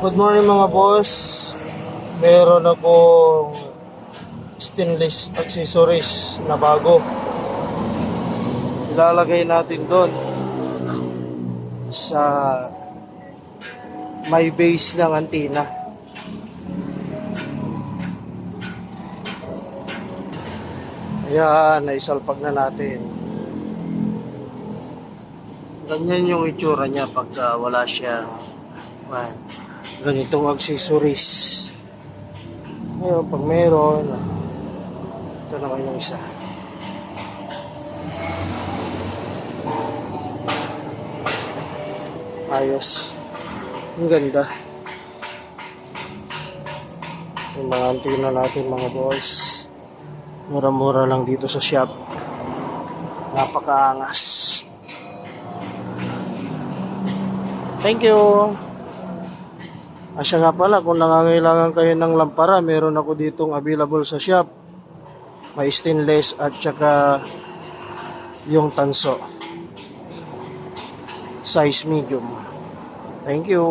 Good morning mga boss. Meron akong stainless accessories na bago. Ilalagay natin doon sa may base ng antenna. Ayan, naisalpag na natin. Ganyan yung itsura niya pagka wala siyang ganitong accessories. Ngayon, pag meron, ito naman yung isa. Ayos. Ang ganda. Yung mga antenna natin mga boss. Mura-mura lang dito sa shop. Napakaangas. Thank you. Asya nga pala, kung nangangailangan kayo ng lampara, meron ako ditong available sa shop. May stainless at saka yung tanso. Size medium. Thank you.